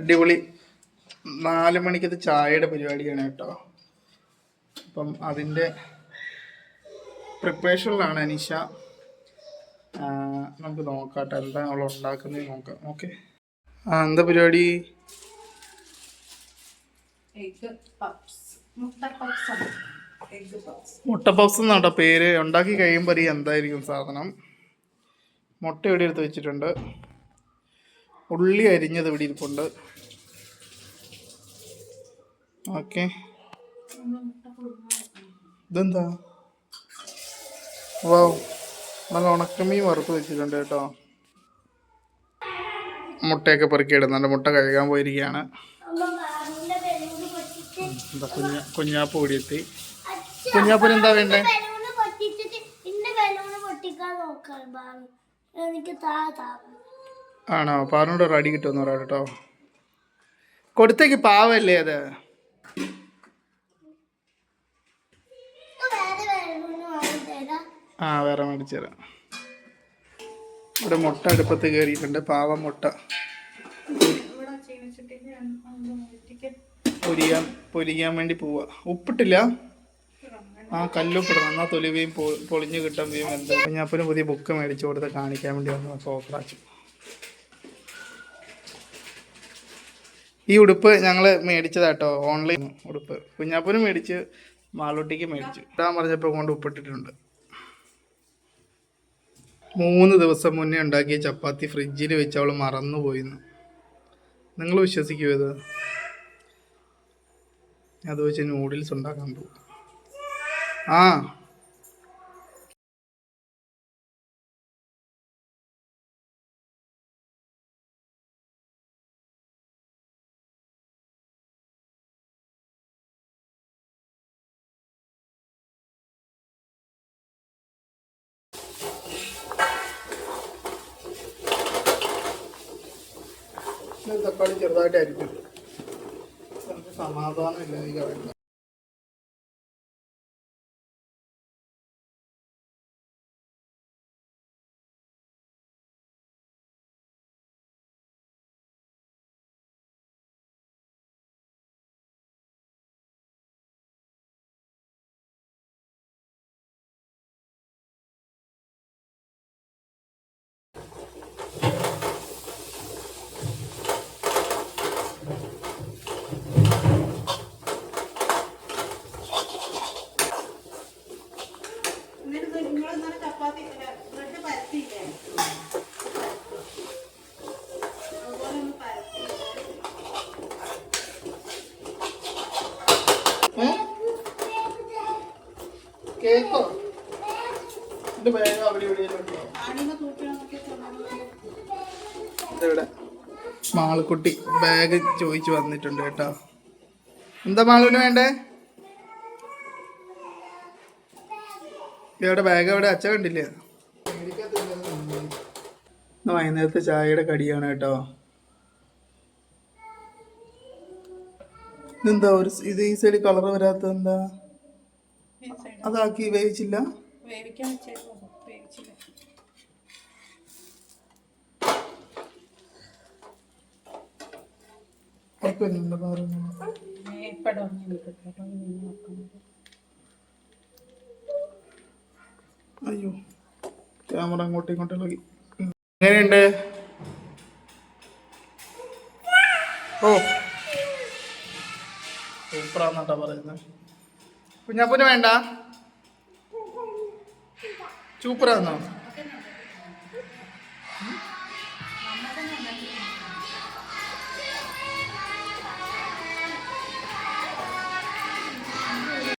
അടിപൊളി 4 മണിക്കത്തെ ചായയുടെ പരിപാടിയാണ് കേട്ടോ. അപ്പം അതിൻ്റെ പ്രിപ്പറേഷനിലാണ് അനീഷ. നമുക്ക് നോക്കാട്ടെ എന്താ അവൾ ഉണ്ടാക്കുന്നത് നോക്കാം. ഓക്കെ, എന്താ പരിപാടി? മുട്ട പപ്സ് എന്നാട്ടോ പേര്. ഉണ്ടാക്കി കഴിയുമ്പോൾ അറിയാം എന്തായിരിക്കും സാധനം. മുട്ട ഇവിടെ എടുത്ത് വെച്ചിട്ടുണ്ട്. ഉള്ളി അരിഞ്ഞത് ഇവിടെ ഇരിപ്പുണ്ട്. ഓക്കെ, ഇതെന്താ? വാവ്, നല്ല ഉണക്കമീൻ വറുത്ത് വെച്ചിട്ടുണ്ട് കേട്ടോ. മുട്ടയൊക്കെ പെറുക്കിയിടുന്നുണ്ട്. മുട്ട കഴുകാൻ പോയിരിക്കുകയാണ്. എന്താ കുഞ്ഞാപ്പ് കൂടി എത്തി. കുഞ്ഞാപ്പിന് എന്താ വേണ്ടേ? ആണോ? പാറിനോട് ഒരു അടി കിട്ടുമെന്ന് പറയാം കേട്ടോ. കൊടുത്തേക്ക്, പാവല്ലേ അത്. വേറെ മേടിച്ചു തരാം. ഇവിടെ മുട്ട അടുപ്പത്ത് കയറിയിട്ടുണ്ട്. പാവം മുട്ട പൊരിക്കാൻ വേണ്ടി പോവാ. ഉപ്പിട്ടില്ല. കല്ലുപ്പിടണം, എന്നാൽ തൊലിവയും പൊളിഞ്ഞ് കിട്ടുകയും എന്താ. ഞാപ്പൊരു പുതിയ ബുക്ക് മേടിച്ചു കൊടുത്ത് കാണിക്കാൻ വേണ്ടി വന്നു. സോഫ്രാച്ചു. ഈ ഉടുപ്പ് ഞങ്ങൾ മേടിച്ചതാട്ടോ, ഓൺലൈൻ ഉടുപ്പ്. കുഞ്ഞാപ്പനും മേടിച്ച്, മാളൂട്ടിക്ക് മേടിച്ചു. ഇടാൻ പറഞ്ഞപ്പോൾ കൊണ്ട് ഉപ്പിട്ടിട്ടുണ്ട്. 3 ദിവസം മുന്നേ ഉണ്ടാക്കിയ ചപ്പാത്തി ഫ്രിഡ്ജിൽ വെച്ച് അവൾ മറന്നുപോയിന്ന്. നിങ്ങൾ വിശ്വസിക്കുമോ ഇത്? അത് വെച്ച് നൂഡിൽസ് ഉണ്ടാക്കാൻ പോകും. തക്കാളി ചെറുതായിട്ട് അരിക്കും. സമാധാനം ഇല്ല ഈ കറിയില്ല. കേക്കോ? മാളുക്കുട്ടി ബാഗ് ചോദിച്ചു വന്നിട്ടുണ്ട് കേട്ടോ. എന്താ മാളുവിന് വേണ്ടേ? എവിടെ ബാഗ്? എവിടെ? അച്ഛൻ കണ്ടില്ലേ? വൈകുന്നേരത്തെ ചായയുടെ കടിയാണ് കേട്ടോ. ഇതെന്താ ഇത് ഈ സൈഡ് കളർ വരാത്തത് എന്താ? അതാക്കി വേവിച്ചില്ല. അയ്യോ, ക്യാമറ അങ്ങോട്ടും ഇങ്ങോട്ടും ഇളകി. എങ്ങനെയുണ്ട്? സൂപ്പറാന്നാട്ടാ പറയുന്നത്. കുഞ്ഞാപ്പൂന് വേണ്ട? സൂപ്പറാന്നോ?